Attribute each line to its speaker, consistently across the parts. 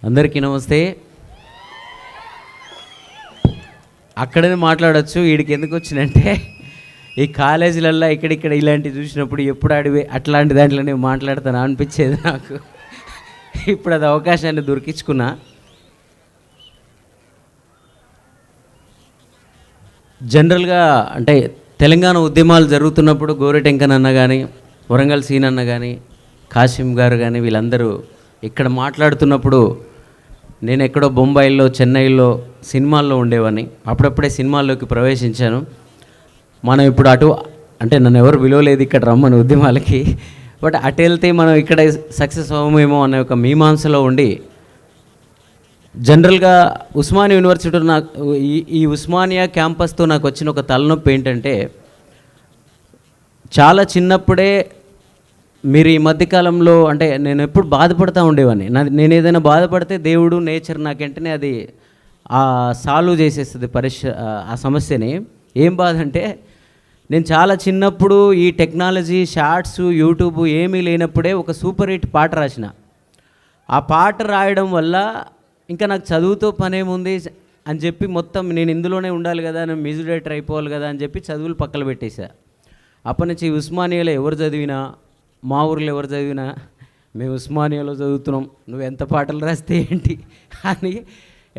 Speaker 1: అందరికీ నమస్తే. అక్కడనే మాట్లాడచ్చు, వీడికి ఎందుకు వచ్చినంటే ఈ కాలేజీలల్లో ఇక్కడిక్కడ ఇలాంటివి చూసినప్పుడు ఎప్పుడు అడివి అట్లాంటి దాంట్లో నేను మాట్లాడతాను అనిపించేది నాకు. ఇప్పుడు అది అవకాశాన్ని దొరికించుకున్నా. జనరల్గా అంటే తెలంగాణ ఉద్యమాలు జరుగుతున్నప్పుడు గోరెటెంకన్ అన్న కానీ, వరంగల్ సీన్ అన్న కానీ, కాసిం గారు కానీ వీళ్ళందరూ ఇక్కడ మాట్లాడుతున్నప్పుడు నేను ఎక్కడో బొంబాయిలో, చెన్నైలో సినిమాల్లో ఉండేవాడిని. అప్పుడప్పుడే సినిమాల్లోకి ప్రవేశించాను. మనం ఇప్పుడు అటు అంటే నన్ను ఎవరు విలువలేదు ఇక్కడ రమ్మని ఉద్యమాలకి, బట్ అటు వెళ్తే మనం ఇక్కడ సక్సెస్ అవ్వమేమో అనే ఒక మీమాంసలో ఉండి జనరల్గా ఉస్మానియా యూనివర్సిటీ నాకు ఈ ఉస్మానియా క్యాంపస్తో నాకు వచ్చిన ఒక తలనొప్పి ఏంటంటే, చాలా చిన్నప్పుడే మీరు ఈ మధ్యకాలంలో అంటే నేను ఎప్పుడు బాధపడుతూ ఉండేవాడిని. నేను ఏదైనా బాధపడితే దేవుడు, నేచర్ నాకెంటనే అది సాల్వ్ చేసేస్తుంది ఆ సమస్యని. ఏం బాధ అంటే, నేను చాలా చిన్నప్పుడు ఈ టెక్నాలజీ, షార్ట్స్, యూట్యూబ్ ఏమీ లేనప్పుడే ఒక సూపర్ హిట్ పాట రాసిన. ఆ పాట రాయడం వల్ల ఇంకా నాకు చదువుతో పనేముంది అని చెప్పి మొత్తం నేను ఇందులోనే ఉండాలి కదా, నేను మ్యూజిక్ డైరెక్టర్ అయిపోవాలి కదా అని చెప్పి చదువులు పక్కన పెట్టేశా. అప్పటి నుంచి ఉస్మానియాలో ఎవరు చదివినా, మా ఊర్లో ఎవరు చదివినా మేము ఉస్మానియాలో చదువుతున్నాం, నువ్వు ఎంత పాటలు రాస్తే ఏంటి అని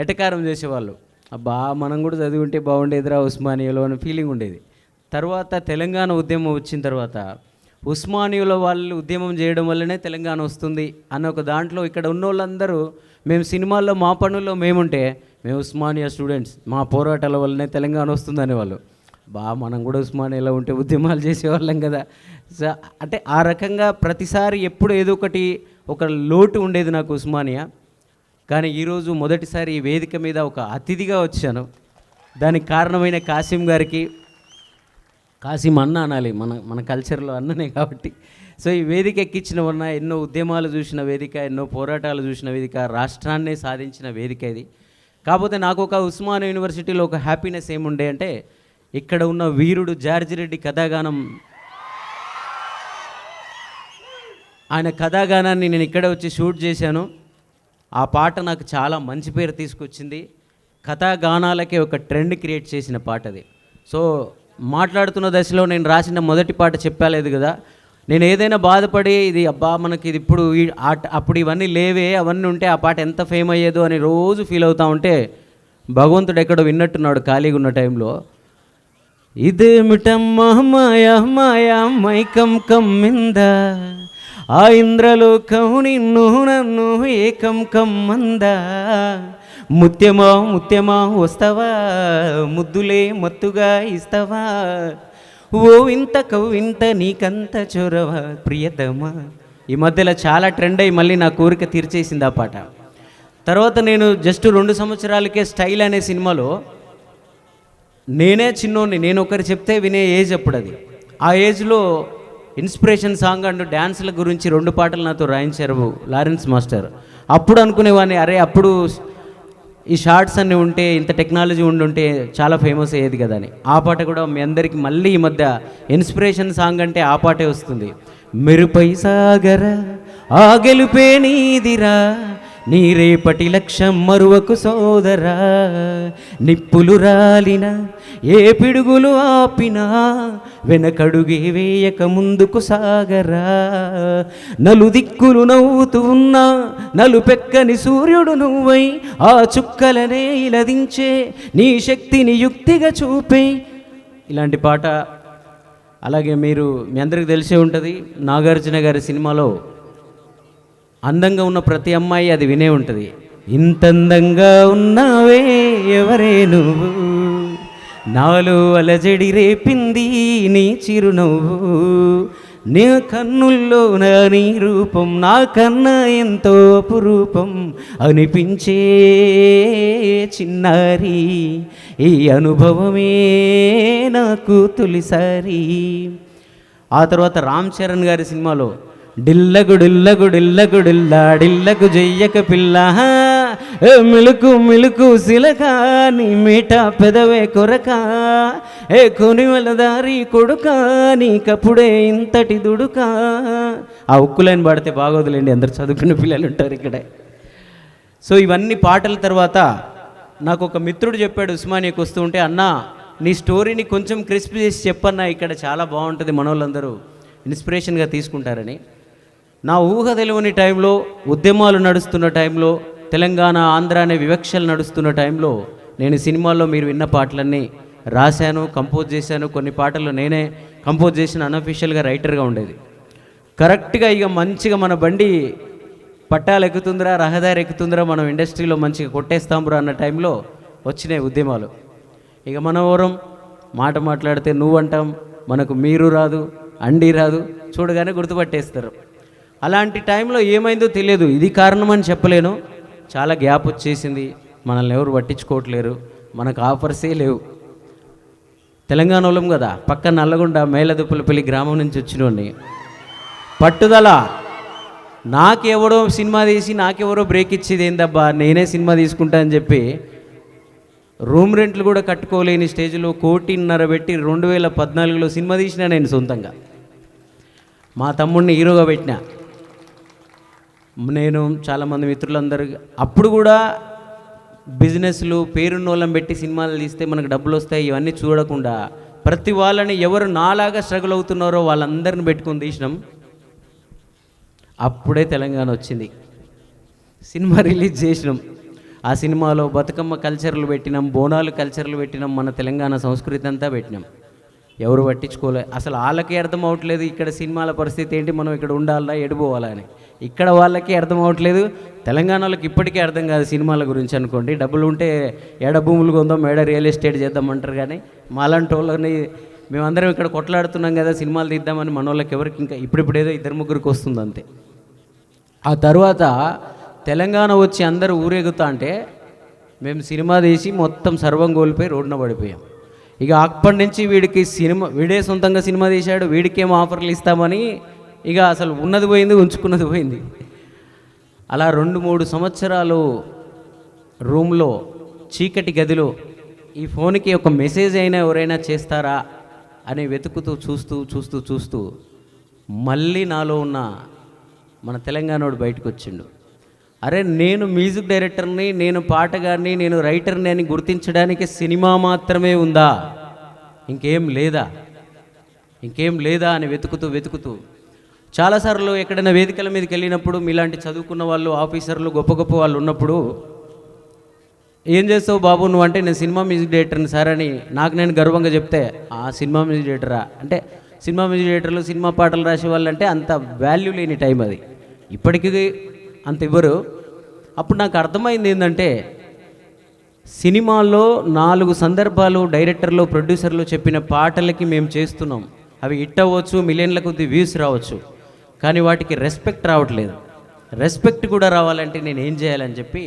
Speaker 1: ఎటకారం చేసేవాళ్ళు. అబ్బా మనం కూడా చదివి ఉంటే బాగుండేదిరా ఉస్మానియాలో అని ఫీలింగ్ ఉండేది. తర్వాత తెలంగాణ ఉద్యమం వచ్చిన తర్వాత ఉస్మానియాలో వాళ్ళు ఉద్యమం చేయడం వల్లనే తెలంగాణ వస్తుంది అన్న ఒక దాంట్లో ఇక్కడ ఉన్న వాళ్ళందరూ మేము సినిమాల్లో మా పనుల్లో మేముంటే మేము ఉస్మానియా స్టూడెంట్స్, మా పోరాటాల వల్లనే తెలంగాణ వస్తుంది అనేవాళ్ళు. మనం కూడా ఉస్మానియాలో ఉంటే ఉద్యమాలు చేసేవాళ్ళం కదా. సో అంటే ఆ రకంగా ప్రతిసారి ఎప్పుడు ఏదో ఒక లోటు ఉండేది నాకు ఉస్మానియా. కానీ ఈరోజు మొదటిసారి ఈ వేదిక మీద ఒక అతిథిగా వచ్చాను. దానికి కారణమైన కాసిం గారికి, కాసిం అన్న అనాలి, మన కల్చర్లో అన్ననే కాబట్టి. సో ఈ వేదిక ఎక్కించిన వల్ల ఎన్నో ఉద్యమాలు చూసిన వేదిక, ఎన్నో పోరాటాలు చూసిన వేదిక, రాష్ట్రాన్నే సాధించిన వేదిక ఇది. కాకపోతే నాకు ఒక ఉస్మానియా యూనివర్సిటీలో ఒక హ్యాపీనెస్ ఏముండే అంటే, ఇక్కడ ఉన్న వీరుడు జార్జిరెడ్డి కథాగానం, ఆయన కథాగానాన్ని నేను ఇక్కడే వచ్చి షూట్ చేశాను. ఆ పాట నాకు చాలా మంచి పేరు తీసుకొచ్చింది. కథాగానాలకే ఒక ట్రెండ్ క్రియేట్ చేసిన పాట అది. సో మాట్లాడుతున్న దశలో నేను రాసిన మొదటి పాట చెప్పలేదు కదా, నేను ఏదైనా బాధపడి ఇది అబ్బా మనకి ఇది ఇప్పుడు అప్పుడు ఇవన్నీ లేవే, అవన్నీ ఉంటే ఆ పాట ఎంత ఫేమ్ అయ్యేదో అని రోజు ఫీల్ అవుతూ ఉంటే భగవంతుడు ఎక్కడో విన్నట్టున్నాడు ఖాళీగా ఉన్న టైంలో. ఇదేమిటమ్మా మాయా మాయా మైకం కమ్మిందా, ఆ ఇంద్రలోకం నిన్ను నన్ను ఏకం కమ్మందా, ముత్యమా ముత్యమా వస్తావా, ముద్దులే మత్తుగా ఇస్తావా, ఓ ఇంత కవ్వింత నీకంత చొరవ ప్రియతమా. ఈ మధ్యలో చాలా ట్రెండ్ అయ్యి మళ్ళీ నా కోరిక తీర్చేసింది ఆ పాట. తర్వాత నేను జస్ట్ 2 సంవత్సరాలకే స్టైల్ అనే సినిమాలో నేనే చిన్నోడిని, నేను ఒకరు చెప్తే వినే ఏజ్ అప్పుడు అది. ఆ ఏజ్లో ఇన్స్పిరేషన్ సాంగ్ అండ్ డ్యాన్స్ల గురించి 2 పాటలు నాతో రాయించారు లారెన్స్ మాస్టర్. అప్పుడు అనుకునేవాడిని, అరే అప్పుడు ఈ షార్ట్స్ అన్నీ ఉంటే, ఇంత టెక్నాలజీ ఉండుంటే చాలా ఫేమస్ అయ్యేది కదా అని. ఆ పాట కూడా మీ అందరికీ మళ్ళీ ఈ మధ్య ఇన్స్పిరేషన్ సాంగ్ అంటే ఆ పాటే వస్తుంది. మెరుపై సాగర ఆ గెలుపే నీదిరా, నీ రేపటి లక్ష్యం మరువకు సోదరా, నిప్పులు రాలిన ఏ పిడుగులు ఆపినా వెనకడుగే వేయక ముందుకు సాగరా, నలుదిక్కులు నవ్వుతూ ఉన్నా నలుపెక్కని సూర్యుడు నువ్వై, ఆ చుక్కలనే ఇలదించే నీ శక్తిని యుక్తిగా చూపే. ఇలాంటి పాట. అలాగే మీ అందరికీ తెలిసే ఉంటుంది, నాగార్జున గారి సినిమాలో అందంగా ఉన్న ప్రతి అమ్మాయి అది వినే ఉంటుంది. ఇంతందంగా ఉన్నావే ఎవరే నువ్వు, నాలో అలజడి రేపింది నీ చిరునవ్వు, నీ కన్నుల్లో నీ రూపం నాకన్నా ఎంతో అపురూపం అనిపించే చిన్నారి, ఈ అనుభవమే నాకు తొలిసారి. ఆ తర్వాత రామ్ చరణ్ గారి సినిమాలో డిల్లగు డిల్లగు డిల్లగు డిల్లా డిల్లకు జయ్యక పిల్ల, మిలుకు మిలుకు సిలక నీ మీట పెదవే కొరక, ఏ కొనివల దారి కొడుక నీకప్పుడే ఇంతటి దుడుక. ఆ ఉక్కులైన పాడితే బాగోదులేండి, అందరు చదువుకున్న పిల్లలు ఉంటారు ఇక్కడే. సో ఇవన్నీ పాటల తర్వాత నాకు ఒక మిత్రుడు చెప్పాడు ఉస్మానియాకి వస్తూ ఉంటే, అన్నా నీ స్టోరీని కొంచెం క్రిస్ప్ చేసి చెప్పన్నా, ఇక్కడ చాలా బాగుంటుంది, మనోళ్ళందరూ ఇన్స్పిరేషన్గా తీసుకుంటారని. నా ఊహ తెలియని టైంలో, ఉద్యమాలు నడుస్తున్న టైంలో, తెలంగాణ ఆంధ్ర అనే వివక్షలు నడుస్తున్న టైంలో నేను సినిమాల్లో మీరు విన్న పాటలన్నీ రాశాను, కంపోజ్ చేశాను. కొన్ని పాటలు నేనే కంపోజ్ చేసిన, అన్అఫీషియల్గా రైటర్గా ఉండేది. కరెక్ట్గా ఇక మంచిగా మన బండి పట్టాలు ఎక్కుతుందిరా, రహదారి ఎక్కుతుందిరా, మనం ఇండస్ట్రీలో మంచిగా కొట్టేస్తాంరా అన్న టైంలో వచ్చినాయి ఉద్యమాలు. ఇక మన ఓరం మాట మాట్లాడితే నువ్వంటాం, మనకు మీరు రాదు, అండి రాదు, చూడగానే గుర్తుపట్టేస్తారు. అలాంటి టైంలో ఏమైందో తెలియదు, ఇది కారణం అని చెప్పలేను. చాలా గ్యాప్ వచ్చేసింది, మనల్ని ఎవరు పట్టించుకోవట్లేరు, మనకు ఆఫర్సే లేవు. తెలంగాణ వాళ్ళం కదా, పక్క నల్లగొండ మేలదుప్పులపల్లి గ్రామం నుంచి వచ్చినోడిని. పట్టుదల, నాకెవరో సినిమా తీసి నాకెవరో బ్రేక్ ఇచ్చేది ఏందబ్బా, నేనే సినిమా తీసుకుంటా అని చెప్పి రూమ్ రెంట్లు కూడా కట్టుకోలేని స్టేజ్లో 1.5 కోటి పెట్టి 2014లో సినిమా తీసినా నేను సొంతంగా. మా తమ్ముడిని హీరోగా పెట్టిన నేను. చాలామంది మిత్రులందరూ అప్పుడు కూడా బిజినెస్లు పేరున్నోళ్ళం పెట్టి సినిమాలు తీస్తే మనకు డబ్బులు వస్తాయి ఇవన్నీ చూడకుండా ప్రతి వాళ్ళని ఎవరు నాలాగా స్ట్రగుల్ అవుతున్నారో వాళ్ళందరిని పెట్టుకొని తీసినాం. అప్పుడే తెలంగాణ వచ్చింది. సినిమా రిలీజ్ చేసినాం. ఆ సినిమాలో బతుకమ్మ కల్చర్లు పెట్టినాం, బోనాలు కల్చర్లు పెట్టినాం, మన తెలంగాణ సంస్కృతి అంతా పెట్టినాం. ఎవరు పట్టించుకోలే. అసలు వాళ్ళకి అర్థం అవ్వట్లేదు ఇక్కడ సినిమాల పరిస్థితి ఏంటి, మనం ఇక్కడ ఉండాలా ఎడిపోవాలా అని. ఇక్కడ వాళ్ళకి అర్థం అవ్వట్లేదు, తెలంగాణ వాళ్ళకి ఇప్పటికీ అర్థం కాదు సినిమాల గురించి అనుకోండి. డబ్బులు ఉంటే ఏడ భూములు కొందాం, ఏడ రియల్ ఎస్టేట్ చేద్దామంటారు. కానీ మాలాంటి వాళ్ళని మేమందరం ఇక్కడ కొట్లాడుతున్నాం కదా సినిమాలు తీద్దామని, మన వాళ్ళకి ఎవరికి ఇంకా ఇప్పుడేదో 2-3 వస్తుంది అంతే. ఆ తర్వాత తెలంగాణ వచ్చి అందరూ ఊరేగుతా అంటే మేము సినిమా తీసి మొత్తం సర్వం కోల్పోయి రోడ్డున పడిపోయాం. ఇక అప్పటి నుంచి వీడే సొంతంగా సినిమా తీశాడు, వీడికేమో ఆఫర్లు ఇస్తామని ఇక అసలు ఉన్నది పోయింది, ఉంచుకున్నది పోయింది. అలా 2-3 సంవత్సరాలు రూమ్లో చీకటి గదిలో ఈ ఫోన్కి ఒక మెసేజ్ అయినా ఎవరైనా చేస్తారా అని వెతుకుతూ చూస్తూ మళ్ళీ నాలో ఉన్న మన తెలంగాణోడు బయటకు వచ్చిండు. అరే నేను మ్యూజిక్ డైరెక్టర్ని, నేను పాటగాడిని, నేను రైటర్ని అని గుర్తించడానికి సినిమా మాత్రమే ఉందా, ఇంకేం లేదా అని వెతుకుతూ చాలాసార్లు ఎక్కడైనా వేదికల మీదకి వెళ్ళినప్పుడు మీలాంటి చదువుకున్న వాళ్ళు, ఆఫీసర్లు, గొప్ప వాళ్ళు ఉన్నప్పుడు ఏం చేస్తావు బాబు నువ్వు అంటే, నేను సినిమా మ్యూజిక్ డైరెక్టర్ని సార్ అని నాకు నేను గర్వంగా చెప్తే, ఆ సినిమా మ్యూజిక్ డైరెక్టరా అంటే, సినిమా మ్యూజిక్ డైరెక్టర్లు సినిమా పాటలు రాసే వాళ్ళు అంటే అంత వాల్యూ లేని టైం అది, ఇప్పటికీ అంత ఇవ్వరు. అప్పుడు నాకు అర్థమైంది ఏంటంటే, సినిమాల్లో 4 సందర్భాలు డైరెక్టర్లు, ప్రొడ్యూసర్లు చెప్పిన పాటలకి మేము చేస్తున్నాం. అవి హిట్ అవ్వచ్చు, మిలియన్ల కొద్ది వ్యూస్ రావచ్చు, కానీ వాటికి రెస్పెక్ట్ రావట్లేదు. రెస్పెక్ట్ కూడా రావాలంటే నేను ఏం చేయాలని చెప్పి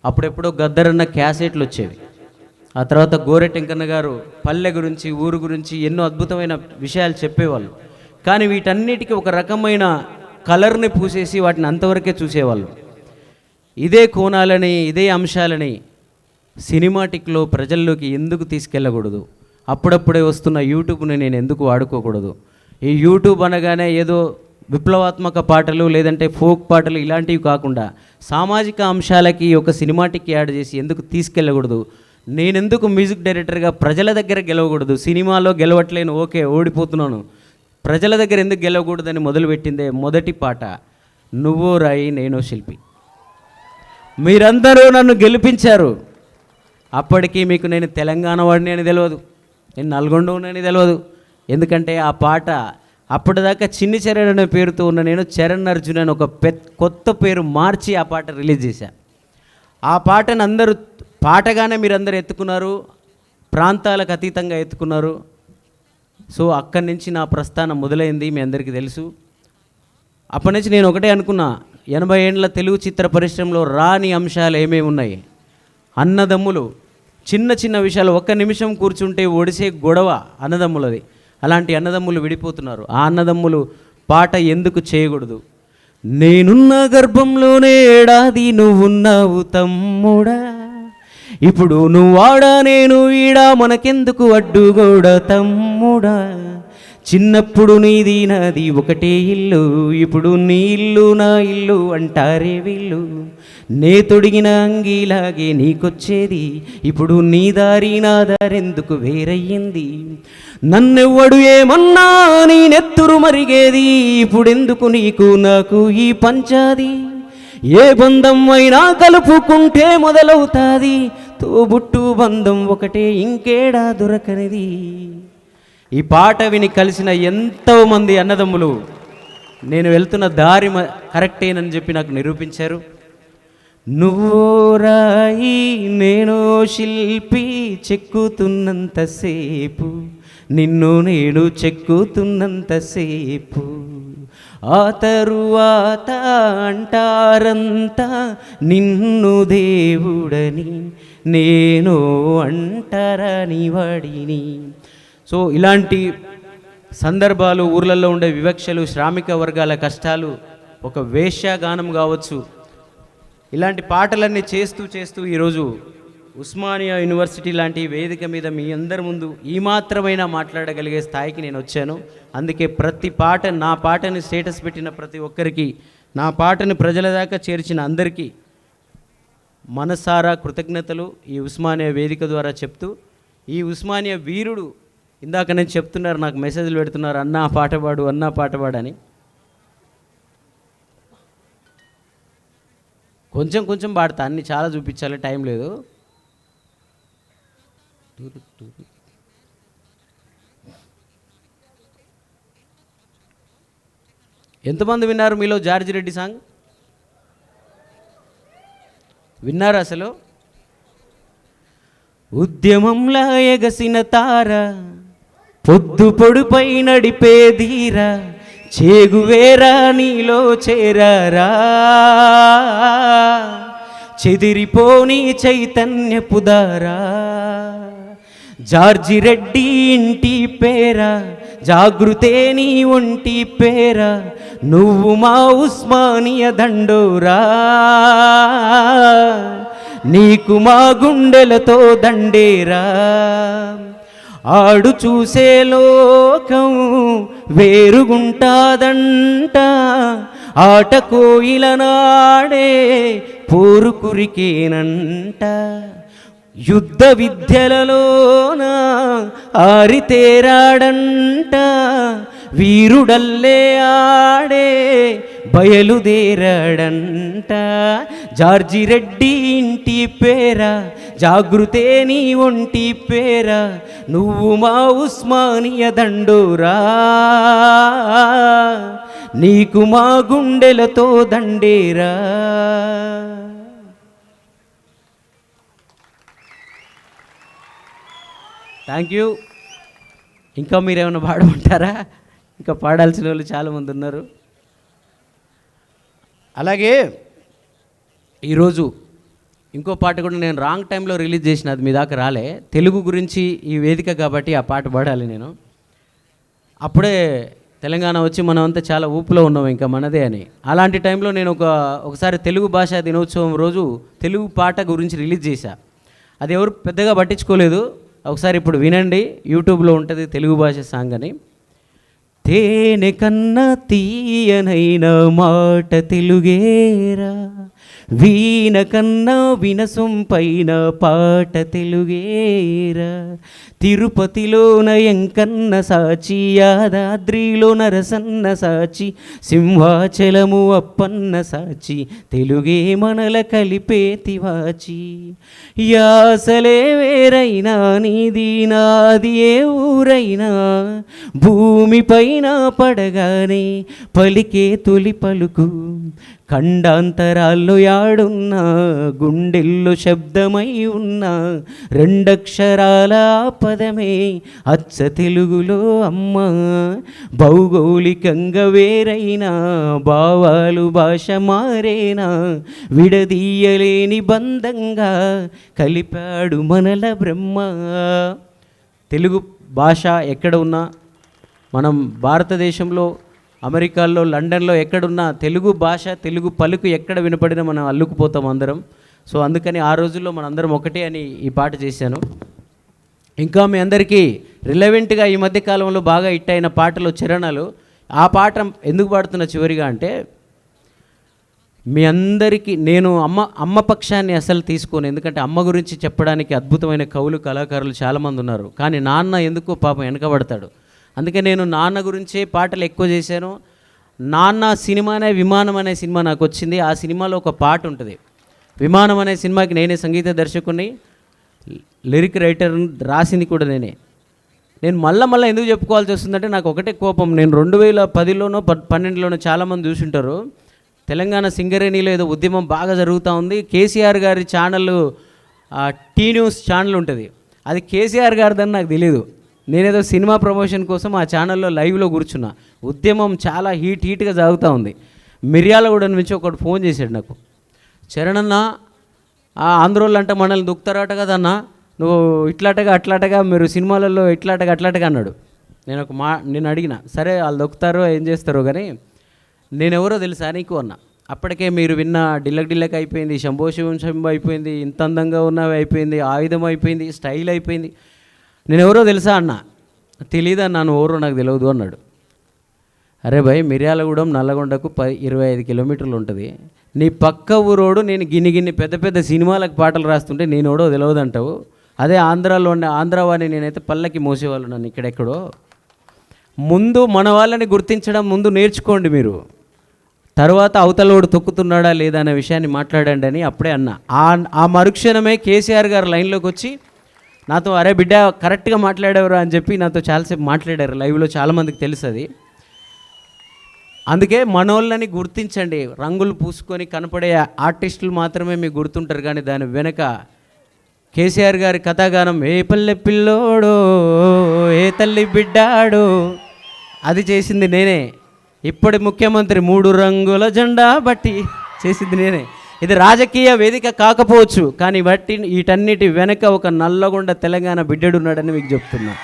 Speaker 1: అప్పుడెప్పుడో గద్దరన్న క్యాసెట్లు వచ్చేవి. ఆ తర్వాత గోరెటెంకన్న గారు పల్లె గురించి, ఊరు గురించి ఎన్నో అద్భుతమైన విషయాలు చెప్పేవాళ్ళు. కానీ వీటన్నిటికీ ఒక రకమైన కలర్ని పూసేసి వాటిని అంతవరకే చూసేవాళ్ళు. ఇదే కోణాలని, ఇదే అంశాలని సినిమాటిక్లో ప్రజల్లోకి ఎందుకు తీసుకెళ్ళకూడదు? అప్పుడప్పుడే వస్తున్న యూట్యూబ్ని నేను ఎందుకు వాడుకోకూడదు? ఈ యూట్యూబ్ అనగానే ఏదో విప్లవాత్మక పాటలు లేదంటే ఫోక్ పాటలు ఇలాంటివి కాకుండా సామాజిక అంశాలకి ఒక సినిమాటిక్ యాడ్ చేసి ఎందుకు తీసుకెళ్ళకూడదు? నేనెందుకు మ్యూజిక్ డైరెక్టర్గా ప్రజల దగ్గర గెలవకూడదు? సినిమాలో గెలవట్లేను, ఓకే ఓడిపోతున్నాను, ప్రజల దగ్గర ఎందుకు గెలవకూడదని మొదలుపెట్టిందే మొదటి పాట నువ్వో రాయి నేనో శిల్పి. మీరందరూ నన్ను గెలిపించారు. అప్పటికీ మీకు నేను తెలంగాణ వాడిని అని తెలియదు, నేను నల్గొండని తెలియదు. ఎందుకంటే ఆ పాట అప్పటిదాకా చిన్ని చరణ్ అనే పేరుతో ఉన్న నేను చరణ్ అర్జున్ అని ఒక కొత్త పేరు మార్చి ఆ పాట రిలీజ్ చేశా. ఆ పాటను అందరూ పాటగానే మీరందరూ ఎత్తుకున్నారు, ప్రాంతాలకు అతీతంగా ఎత్తుకున్నారు. సో అక్కడి నుంచి నా ప్రస్థానం మొదలైంది, మీ అందరికీ తెలుసు. అప్పటి నుంచి నేను ఒకటే అనుకున్నా, 80 ఏండ్ల తెలుగు చిత్ర పరిశ్రమలో రాని అంశాలు ఏమేమి ఉన్నాయి? అన్నదమ్ములు, చిన్న విషయాలు, ఒక్క నిమిషం కూర్చుంటే ఒడిసే గొడవ అన్నదమ్ములది. అలాంటి అన్నదమ్ములు విడిపోతున్నారు. ఆ అన్నదమ్ములు పాట ఎందుకు చేయకూడదు? నేనున్న గర్భంలోనే ఏడాది నువ్వున్నావు తమ్ముడా, ఇప్పుడు నువ్వాడా నేను ఈడా, మనకెందుకు అడ్డుగోడ తమ్ముడా, చిన్నప్పుడు నీది నాది ఒకటే ఇల్లు, ఇప్పుడు నీ ఇల్లు నా ఇల్లు అంటారే వీళ్ళు, నే తొడిగిన అంగీలాగే నీకొచ్చేది, ఇప్పుడు నీ దారి నా దారెందుకు వేరయ్యింది. నన్నెవ్వడు ఏమన్నా నీ నెత్తురు మరిగేది, ఇప్పుడెందుకు నీకు నాకు ఈ పంచాది. ఏ బంధం అయినా కలుపుకుంటే మొదలవుతాది, తోబుట్టు బంధం ఒకటే ఇంకేడా దొరకనిది. ఈ పాట విని కలిసిన ఎంతోమంది అన్నదమ్ములు నేను వెళ్తున్న దారి కరెక్టేనని చెప్పి నాకు నిరూపించారు. నువ్వో రాయి నేను శిల్పి, చెక్కుతున్నంతసేపు నిన్ను నేను చెక్కుతున్నంతసేపు, ఆ తరువాత అంటారంతా నిన్ను దేవుడని, నేను అంటారని వాడిని. సో ఇలాంటి సందర్భాలు, ఊర్లలో ఉండే వివక్షలు, శ్రామిక వర్గాల కష్టాలు, ఒక వేశ్యాగానం కావచ్చు, ఇలాంటి పాటలన్నీ చేస్తూ చేస్తూ ఈరోజు ఉస్మానియా యూనివర్సిటీ లాంటి వేదిక మీద మీ అందరి ముందు ఈ మాత్రమైనా మాట్లాడగలిగే స్థాయికి నేను వచ్చాను. అందుకే ప్రతి పాట, నా పాటని స్టేటస్ పెట్టిన ప్రతి ఒక్కరికి, నా పాటని ప్రజల దాకా చేర్చిన అందరికీ మనసారా కృతజ్ఞతలు ఈ ఉస్మానియా వేదిక ద్వారా చెప్తూ, ఈ ఉస్మానియా వీరుడు ఇందాక నేను చెప్తున్నారు, నాకు మెసేజ్లు పెడుతున్నారు, అన్నా పాట పాడు, అన్నా పాట పాడని. కొంచెం కొంచెం పాడతా, అన్ని చాలా చూపించాలి, టైం లేదు. ఎంతమంది విన్నారు మీలో జార్జి రెడ్డి సాంగ్? విన్నారు అసలు? ఉద్యమంలా ఎగసిన తార, పొద్దు పొడుపై నడిపే ధీరా, చేగువేరా నీలో చేరారా, చెదిరిపోని చైతన్యపు దారా, జార్జి రెడ్డి ఇంటి పేరా, జాగృతే నీ ఒంటి పేరా, నువ్వు మా ఉస్మానియా దండోరా, నీకు మా గుండెలతో దండేరా. ఆడు చూసే లోకం వేరుగుంటాదంట, ఆట కోయిల నాడే పోరు కురికేనంట, యుద్ధ విద్యలలోన ఆరితేరాడంట, వీరుడల్లే ఆడే బయలుదేరాడంట, జార్జి రెడ్డి ఇంటి పేరా, జాగృతే నీ ఒంటి పేరా, నువ్వు మా ఉస్మానియా దండోరా, నీకు మా గుండెలతో దండేరా. Thank you. ఇంకా మీరేమైనా పాడమంటారా? ఇంకా పాడాల్సిన వాళ్ళు చాలామంది ఉన్నారు. అలాగే ఈరోజు ఇంకో పాట కూడా నేను రాంగ్ టైంలో రిలీజ్ చేసిన, అది మీ దాకా రాలే. తెలుగు గురించి ఈ వేదిక కాబట్టి ఆ పాట పాడాలి నేను. అప్పుడే తెలంగాణ వచ్చి మనం అంతా చాలా ఊపులో ఉన్నాం, ఇంకా మనదే అని. అలాంటి టైంలో నేను ఒకసారి తెలుగు భాషా దినోత్సవం రోజు తెలుగు పాట గురించి రిలీజ్ చేశా. అది ఎవరు పెద్దగా పట్టించుకోలేదు. ఒకసారి ఇప్పుడు వినండి, యూట్యూబ్లో ఉంటుంది తెలుగు భాష సాంగ్ అని. తేనె కన్నా తీయనైన మాట తెలుగేరా, వీణ కన్నా వినసొంపైన పాట తెలుగేరా, తిరుపతిలోన ఎంకన్న సాచి, యాదాద్రిలో నరసన్న సాచి, సింహాచలము అప్పన్న సాచి, తెలుగే మనల కలిపేతి వాచి, యాసలే వేరైనా నీది నాది ఏ ఊరైనా, భూమిపైన పడగానే పలికే తొలి పలుకు, ఖండాంతరాల్లో యాడున్నా గుండెల్లో శబ్దమై ఉన్నా, రెండక్షరాల పదమే అచ్చ తెలుగులో అమ్మ, భౌగోళికంగా వేరైనా భావాలు భాష మారేనా, విడదీయలేని బంధంగా కలిపాడు మనల బ్రహ్మ. తెలుగు భాష ఎక్కడ ఉన్నా, మనం భారతదేశంలో, అమెరికాలో, లండన్లో ఎక్కడున్నా తెలుగు భాష, తెలుగు పలుకు ఎక్కడ వినపడినా మనం అల్లుకుపోతాం అందరం. సో అందుకని ఆ రోజుల్లో మనందరం ఒకటే అని ఈ పాట చేశాను. ఇంకా మీ అందరికీ రిలవెంట్గా ఈ మధ్యకాలంలో బాగా హిట్ అయిన పాటలు, చరణాలు. ఆ పాట ఎందుకు పాడుతున్న చివరిగా అంటే, మీ అందరికీ నేను అమ్మ పక్షాన్ని అసలు తీసుకోను, ఎందుకంటే అమ్మ గురించి చెప్పడానికి అద్భుతమైన కవులు కళాకారులు చాలామంది ఉన్నారు. కానీ నాన్న ఎందుకో పాపం వెనకబడతాడు. అందుకే నేను నాన్న గురించే పాటలు ఎక్కువ చేశాను. నాన్న సినిమానే విమానం అనే సినిమా నాకు వచ్చింది. ఆ సినిమాలో ఒక పాట ఉంటుంది. విమానం అనే సినిమాకి నేనే సంగీత దర్శకుని, లిరిక్ రైటర్, రాసింది కూడా నేనే. నేను మళ్ళీ ఎందుకు చెప్పుకోవాల్సి వస్తుందంటే నాకు ఒకటే కోపం. నేను 2010లోనో 12లోనో చాలామంది చూసుంటారు, తెలంగాణ సింగరేణిలో ఏదో ఉద్యమం బాగా జరుగుతూ ఉంది. కేసీఆర్ గారి ఛానల్, టీ న్యూస్ ఛానల్ ఉంటుంది, అది కేసీఆర్ గారిదని నాకు తెలియదు. నేనేదో సినిమా ప్రమోషన్ కోసం ఆ ఛానల్లో లైవ్లో కూర్చున్నా. ఉద్యమం చాలా హీట్గా సాగుతూ ఉంది. మిర్యాలగూడ నుంచి ఒకటి ఫోన్ చేశాడు నాకు, చరణన్న ఆంధ్రోళ్ళు అంటే మనల్ని దుక్కుతారట కదన్నా, నువ్వు ఇట్లాటగా అట్లాటగా మీరు సినిమాలలో ఇట్లాటగా అట్లాటగా అన్నాడు. నేను అడిగిన, సరే వాళ్ళు దొక్కుతారో ఏం చేస్తారో కానీ నేనెవరో తెలుసా నీకు అన్న. అప్పటికే మీరు విన్న డిల్లక్ అయిపోయింది, శంభో శివం శంభో అయిపోయింది, ఇంత అందంగా ఉన్నవి అయిపోయింది, ఆయుధం అయిపోయింది, స్టైల్ అయిపోయింది. నేనెవరో తెలుసా అన్న. తెలీదన్నా, నువ్వు ఎవరో నాకు తెలియదు అన్నాడు. అరే భయ్, మిర్యాలగూడెం నల్లగొండకు 25 కిలోమీటర్లు ఉంటుంది. నీ పక్క ఊరోడు నేను గిన్ని పెద్ద సినిమాలకు పాటలు రాస్తుంటే నేనెవడో తెలియదు అంటావు. అదే ఆంధ్రాలో ఉండే ఆంధ్రావాణి నేనైతే పల్లకి మోసేవాళ్ళు నన్ను ఇక్కడెక్కడో. ముందు మన వాళ్ళని గుర్తించడం ముందు నేర్చుకోండి మీరు, తర్వాత అవతలోడు తొక్కుతున్నాడా లేదా అనే విషయాన్ని మాట్లాడండి అని అప్పుడే అన్నా. ఆ మరుక్షణమే కేసీఆర్ గారు లైన్లోకి వచ్చి నాతో, అరే బిడ్డ కరెక్ట్గా మాట్లాడేవారు అని చెప్పి నాతో చాలాసేపు మాట్లాడారు. లైవ్లో చాలామందికి తెలుసు అది. అందుకే మనోళ్ళని గుర్తించండి. రంగులు పూసుకొని కనపడే ఆర్టిస్టులు మాత్రమే మీకు గుర్తుంటారు, కానీ దాని వెనక కేసీఆర్ గారి కథాగానం, ఏ పల్లె పిల్లోడో ఏ తల్లి బిడ్డాడో, అది చేసింది నేనే. ఇప్పటి ముఖ్యమంత్రి 3 రంగుల జెండా బట్టి చేసింది నేనే. ఇది రాజకీయ వేదిక కాకపోవచ్చు, కానీ వీటన్నిటి వెనక ఒక నల్లగొండ తెలంగాణ బిడ్డడున్నాడని మీకు చెప్తున్నా.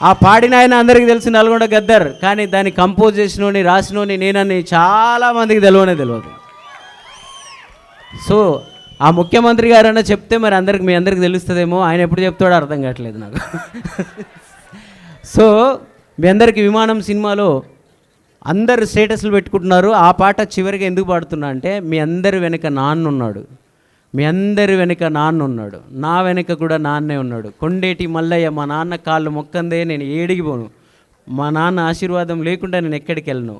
Speaker 1: ఆ పాడిన ఆయన అందరికీ తెలుసు, నల్గొండ గద్దర్, కానీ దాన్ని కంపోజ్ చేసినోని రాసినోని నేనని చాలామందికి తెలియదు. సో ఆ ముఖ్యమంత్రి గారన్నా చెప్తే మరి మీ అందరికి తెలుస్తుందేమో, ఆయన ఎప్పుడు చెప్తాడో అర్థం కావట్లేదు నాకు. సో మీ అందరికీ విమానం సినిమాలో అందరు స్టేటస్లు పెట్టుకుంటున్నారు. ఆ పాట చివరిగా ఎందుకు పాడుతున్నా అంటే, మీ అందరి వెనక నాన్న ఉన్నాడు, మీ అందరి వెనక నాన్న ఉన్నాడు, నా వెనక కూడా నాన్నే ఉన్నాడు. కొండేటి మల్లయ్య, మా నాన్న కాళ్ళు మొక్కందే నేను ఏడికి పోను, మా నాన్న ఆశీర్వాదం లేకుండా నేను ఎక్కడికి వెళ్ళను.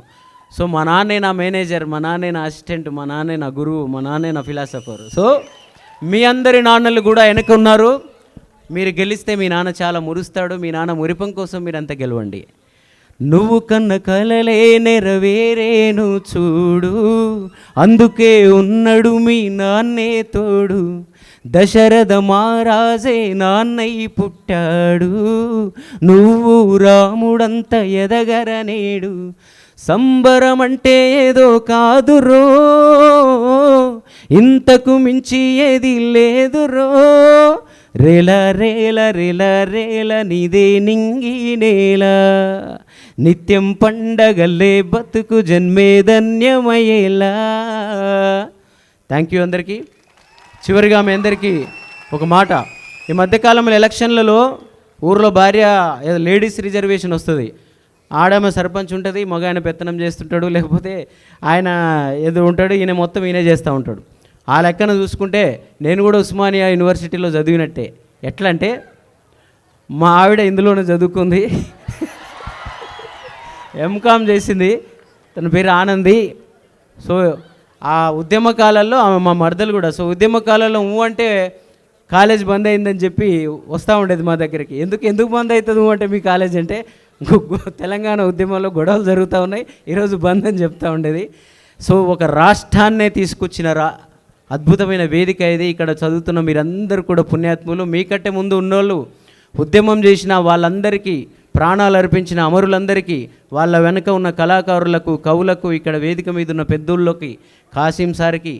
Speaker 1: సో మా నాన్నే నా మేనేజర్, మా నాన్నే నా అసిస్టెంట్, మా నాన్నే నా గురువు, మా నాన్నే నా ఫిలాసఫర్. సో మీ అందరి నాన్నలు కూడా వెనక ఉన్నారు. మీరు గెలిస్తే మీ నాన్న చాలా మురుస్తాడు. మీ నాన్న మురిపం కోసం మీరంతా గెలవండి. నువ్వు కన్న కలలే నెరవేరేను చూడు, అందుకే ఉన్నాడు మీ నాన్నే తోడు. దశరథ మహారాజే నాన్నై పుట్టాడు, నువ్వు రాముడంత ఎదగరనేడు. సంబరమంటే ఏదో కాదురో, ఇంతకు మించి ఏది లేదురో. రేల రేల రేల రేల నీదే నింగి నేల, నిత్యం పండగల్లే బతుకు జన్మే ధన్యమయ్యేలా. థ్యాంక్ యూ అందరికీ. చివరిగా మీ అందరికీ ఒక మాట. ఈ మధ్యకాలంలో ఎలక్షన్లలో ఊర్లో భార్య లేడీస్ రిజర్వేషన్ వస్తుంది, ఆడమ సర్పంచ్ ఉంటుంది, మగ ఆయన పెత్తనం చేస్తుంటాడు, లేకపోతే ఆయన ఏదో ఉంటాడు, ఈయన మొత్తం ఈయనే చేస్తూ ఉంటాడు. ఆ లెక్కన చూసుకుంటే నేను కూడా ఉస్మానియా యూనివర్సిటీలో చదివినట్టే. ఎట్లా అంటే, మా ఆవిడ ఇందులోనే చదువుకుంది, ఎంకామ్ చేసింది, తన పేరు ఆనంది. సో ఆ ఉద్యమ కాలంలో ఆమె మా మరదలు కూడా. సో ఉద్యమ కాలంలో అంటే కాలేజ్ బంద్ అయిందని చెప్పి వస్తూ ఉండేది మా దగ్గరికి. ఎందుకు బంద్ అవుతుంది అంటే మీ కాలేజ్ అంటే, తెలంగాణ ఉద్యమంలో గొడవలు జరుగుతూ ఉన్నాయి, ఈరోజు బంద్ అని చెప్తూ ఉండేది. సో ఒక రాష్ట్రాన్నే తీసుకొచ్చిన అద్భుతమైన వేదిక ఇది. ఇక్కడ చదువుతున్న మీరందరూ కూడా పుణ్యాత్ములు. మీకంటే ముందు ఉన్నోళ్ళు, ఉద్యమం చేసిన వాళ్ళందరికీ, ప్రాణాలు అర్పించిన అమరులందరికీ, వాళ్ళ వెనుక ఉన్న కళాకారులకు, కవులకు, ఇక్కడ వేదిక మీద ఉన్న పెద్దోళ్ళకి, కాసిం సార్కి,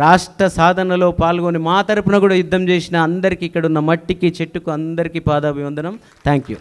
Speaker 1: రాష్ట్ర సాధనలో పాల్గొని మా తరపున కూడా యుద్ధం చేసిన అందరికీ, ఇక్కడ ఉన్న మట్టికి చెట్టుకు అందరికీ పాదాభివందనం. Thank you.